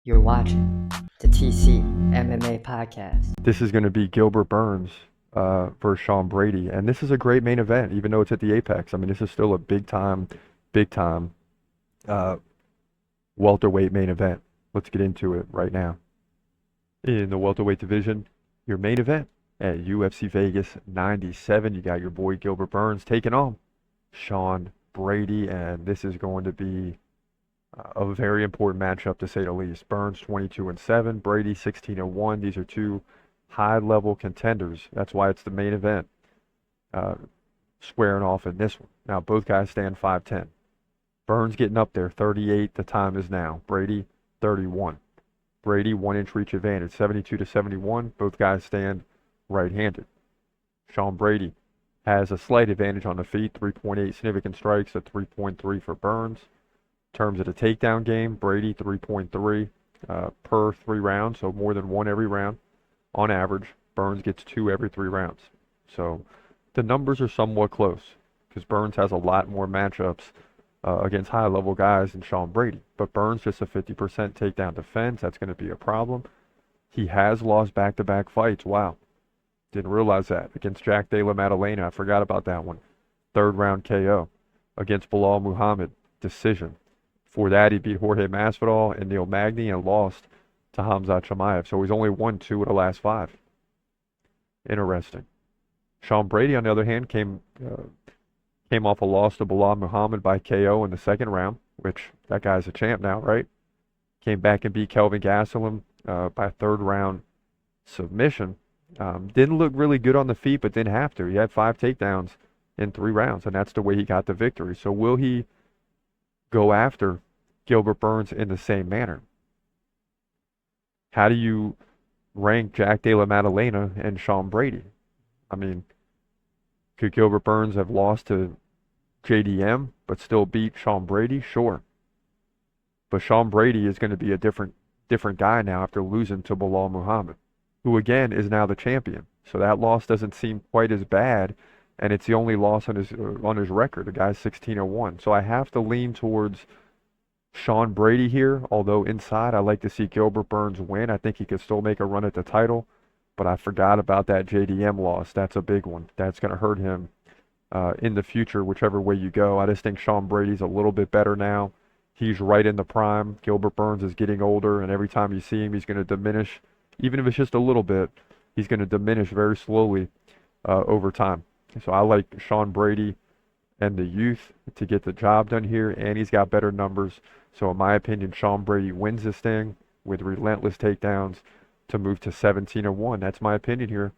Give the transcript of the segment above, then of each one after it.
You're watching the TC MMA podcast. This is going to be Gilbert Burns versus Sean Brady, and this is a great main event, even though it's at the Apex. I mean, this is still a big time welterweight main event. Let's get into it right now. In the welterweight division, your main event at UFC Vegas 97, you got your boy Gilbert Burns taking on Sean Brady, and this is going to be a very important matchup, to say the least. Burns 22-7, Brady 16-1. These are two high-level contenders. That's why it's the main event. Squaring off in this one. Now, both guys stand 5'10". Burns getting up there, 38. The time is now. Brady 31. Brady 1-inch reach advantage, 72-71. Both guys stand right-handed. Sean Brady has a slight advantage on the feet, 3.8 significant strikes, a 3.3 for Burns. In terms of the takedown game, Brady 3.3 per 3 rounds, so more than one every round on average. Burns gets 2 every 3 rounds. So the numbers are somewhat close because Burns has a lot more matchups against high-level guys than Sean Brady. But Burns just a 50% takedown defense. That's going to be a problem. He has lost back-to-back fights. Wow. Didn't realize that. Against Jack Della Maddalena, I forgot about that one. 3rd round KO. Against Bilal Muhammad, decision. For that, he beat Jorge Masvidal and Neil Magny and lost to Khamzat Chimaev. So he's only won 2 of the last 5. Interesting. Sean Brady, on the other hand, came off a loss to Bilal Muhammad by KO in the 2nd round, which that guy's a champ now, right? Came back and beat Kelvin Gastelum by 3rd round submission. Didn't look really good on the feet, but didn't have to. He had 5 takedowns in 3 rounds, and that's the way he got the victory. So will he go after Gilbert Burns in the same manner? How do you rank Jack Della Maddalena and Sean Brady? I mean, could Gilbert Burns have lost to JDM but still beat Sean Brady? Sure. But Sean Brady is going to be a different guy now after losing to Bilal Muhammad, who again is now the champion. So that loss doesn't seem quite as bad, and it's the only loss on his record. The guy's 16-1. So I have to lean towards Sean Brady here, although inside I like to see Gilbert Burns win. I think he could still make a run at the title, but I forgot about that JDM loss. That's a big one. That's going to hurt him in the future, whichever way you go. I just think Sean Brady's a little bit better now. He's right in the prime. Gilbert Burns is getting older, and every time you see him, he's going to diminish. Even if it's just a little bit, he's going to diminish very slowly over time. So I like Sean Brady and the youth to get the job done here, and he's got better numbers. So in my opinion, Sean Brady wins this thing with relentless takedowns to move to 17-1. That's my opinion here.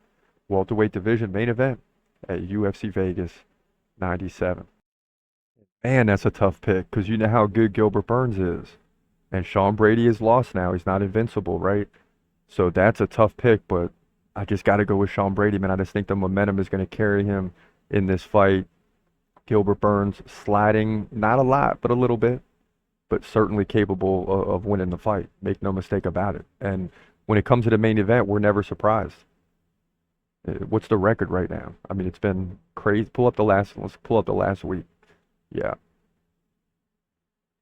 Welterweight division main event at UFC Vegas 97. Man, that's a tough pick because you know how good Gilbert Burns is. And Sean Brady is lost now. He's not invincible, right? So that's a tough pick, but I just got to go with Sean Brady, man. I just think the momentum is going to carry him in this fight. Gilbert Burns sliding, not a lot, but a little bit, but certainly capable of winning the fight. Make no mistake about it. And when it comes to the main event, we're never surprised. What's the record right now? I mean, it's been crazy. Let's pull up the last week. Yeah.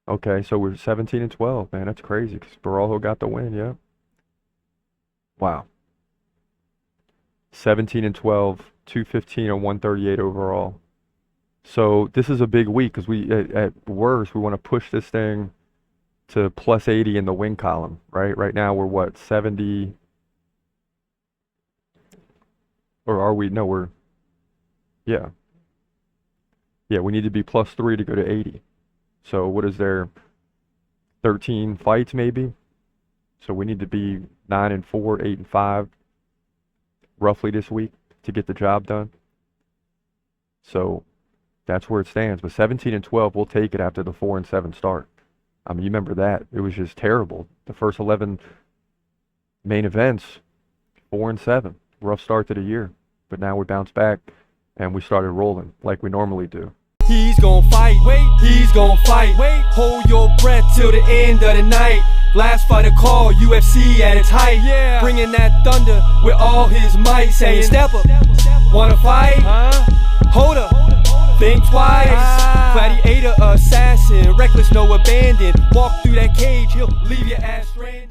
Okay, so we're 17-12, man. That's crazy because Barajo got the win, yeah. Wow. 17-12, 215 and 138 overall. So this is a big week because at worst, we want to push this thing to plus 80 in the win column, right? Right now we're what, 70? Or are we? No, we're, yeah. Yeah, we need to be plus 3 to go to 80. So what is there? 13 fights maybe? So we need to be 9-4, 8-5 roughly this week to get the job done. So that's where it stands. But 17-12, we'll take it after the 4-7 start. I mean, you remember that. It was just terrible. The first 11 main events, 4-7. Rough start to the year. But now we bounced back and we started rolling like we normally do. He's gon' fight, wait, he's gon' fight, wait. Hold your breath till the end of the night. Last fighter call, UFC at its height. Yeah. Bringing that thunder with all his might. Saying, step up, wanna fight? Hold up. think twice. Gladiator, assassin, reckless, no abandon. Walk through that cage, he'll leave your ass stranded.